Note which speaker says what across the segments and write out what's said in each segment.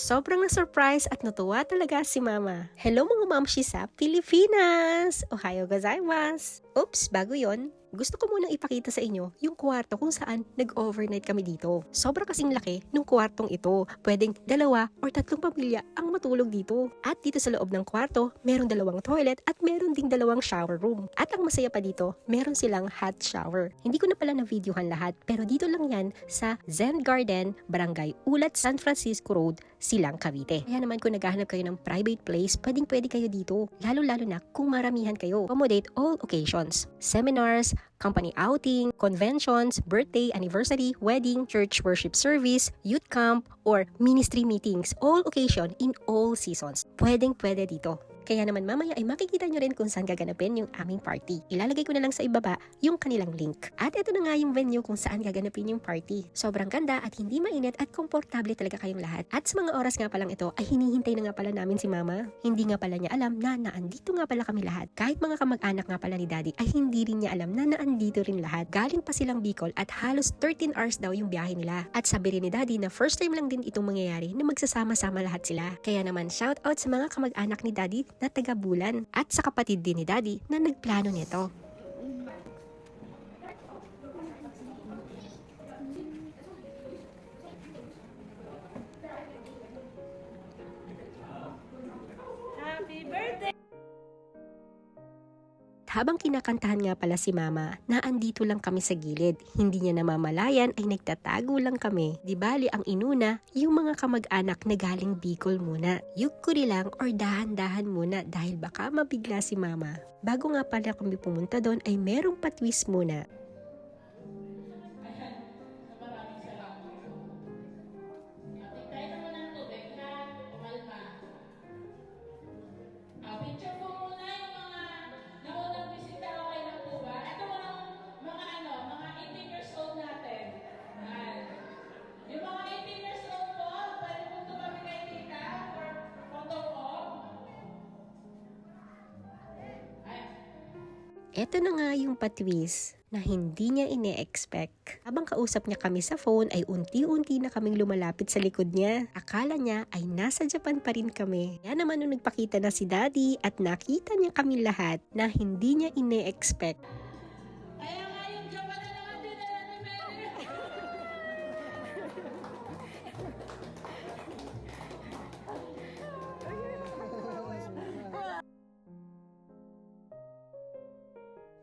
Speaker 1: Sobrang na-surprise at natuwa talaga si Mama. Hello mga mamshi sa Pilipinas! Ohayo gozaimasu! Oops, bago yon. Gusto ko munang ipakita sa inyo yung kwarto kung saan nag-overnight kami dito. Sobra kasing laki ng kwartong ito. Pwedeng 2 or 3 pamilya ang matulog dito. At dito sa loob ng kwarto, meron 2 toilet at meron ding 2 shower room. At ang masaya pa dito, meron silang hot shower. Hindi ko na pala na-videohan lahat, pero dito lang yan sa Zen Garden, Barangay Ulat, San Francisco Road, Silang, Cavite. Kaya naman kung naghahanap kayo ng private place, pwede kayo dito. Lalo-lalo na kung maramihan kayo. Accommodate all occasions. Seminars, company outing, conventions, birthday, anniversary, wedding, church worship service, youth camp, or ministry meetings. All occasion in all seasons. Pwede dito. Kaya naman mamaya ay makikita nyo rin kung saan gaganapin yung aming party. Ilalagay ko na lang sa ibaba yung kanilang link. At ito na nga yung venue kung saan gaganapin yung party. Sobrang ganda at hindi mainit at komportable talaga kayong lahat. At sa mga oras nga palang ito ay hinihintay na nga pala namin si Mama. Hindi nga pala niya alam na naandito nga pala kami lahat. Kahit mga kamag-anak nga pala ni Daddy ay hindi rin niya alam na naandito rin lahat. Galing pa silang Bicol at halos 13 hours daw yung biyahe nila. At sabi rin ni Daddy na first time lang din itong mangyayari na magsasama-sama lahat sila. Kaya naman shout out sa mga kamag-anak ni Daddy na taga-Bulan at sa kapatid din ni Daddy na nagplano nito.
Speaker 2: Happy birthday!
Speaker 1: Habang kinakantahan nga pala si Mama, naandito lang kami sa gilid. Hindi niya namamalayan ay nagtatago lang kami. Di bali ang inuna, yung mga kamag-anak na galing Bicol muna. Yukuri lang or dahan-dahan muna dahil baka mabigla si Mama. Bago nga pala kami pumunta doon ay merong patwist muna.
Speaker 2: Picture po muna yung mga naunang bisita, okay lang po ba? Ito mga 18 years old natin. Yan. Yung mga 18 years old po, pwede po tumabi kay tita for photo op.
Speaker 1: Eto na nga yung patwist na hindi niya ine-expect. Habang kausap niya kami sa phone ay unti-unti na kaming lumalapit sa likod niya. Akala niya ay nasa Japan pa rin kami. Kaya naman nung nagpakita na si Daddy at nakita niya kami lahat na hindi niya ine-expect.
Speaker 2: Kaya nga yung Japan na naman din na ni Mary.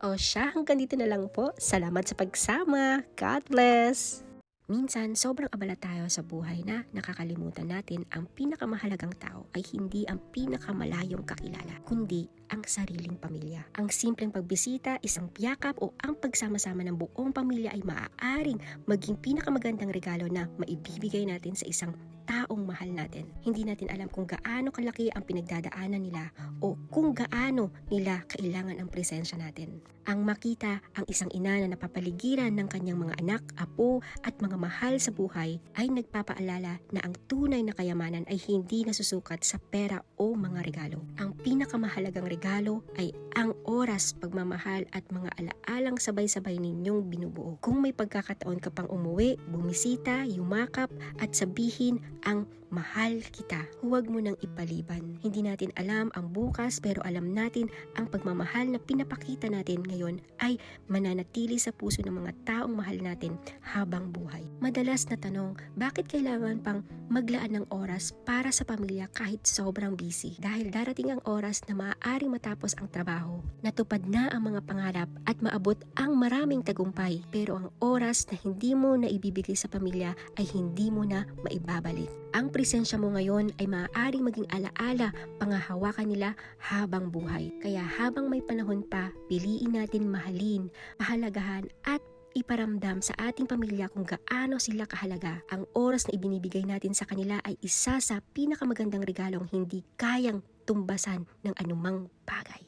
Speaker 1: O siya, hanggang dito na lang po. Salamat sa pagsama. God bless! Minsan, sobrang abala tayo sa buhay na nakakalimutan natin ang pinakamahalagang tao ay hindi ang pinakamalayong kakilala, kundi ang sariling pamilya. Ang simpleng pagbisita, isang piyakap o ang pagsama-sama ng buong pamilya ay maaaring maging pinakamagandang regalo na maibibigay natin sa isang taong mahal natin. Hindi natin alam kung gaano kalaki ang pinagdadaanan nila o kung gaano nila kailangan ang presensya natin. Ang makita ang isang ina na napapaligiran ng kanyang mga anak, apo at mga mahal sa buhay ay nagpapaalala na ang tunay na kayamanan ay hindi nasusukat sa pera o mga regalo. Ang pinakamahalagang regalo ay ang oras, pagmamahal at mga alaalang sabay-sabay ninyong binubuo. Kung may pagkakataon ka pang umuwi, bumisita, yumakap at sabihin ang mahal kita, huwag mo nang ipaliban. Hindi natin alam ang bukas pero alam natin ang pagmamahal na pinapakita natin ngayon ay mananatili sa puso ng mga taong mahal natin habang buhay. Madalas na tanong, bakit kailangan pang maglaan ng oras para sa pamilya kahit sobrang busy? Dahil darating ang oras na maaaring matapos ang trabaho, natupad na ang mga pangarap at maabot ang maraming tagumpay. Pero ang oras na hindi mo na ibibigay sa pamilya ay hindi mo na maibabalik. Ang presensya mo ngayon ay maaaring maging alaala pangahawakan nila habang buhay. Kaya habang may panahon pa, piliin natin mahalin, pahalagahan at iparamdam sa ating pamilya kung gaano sila kahalaga. Ang oras na ibinibigay natin sa kanila ay isa sa pinakamagandang regalong hindi kayang tumbasan ng anumang bagay.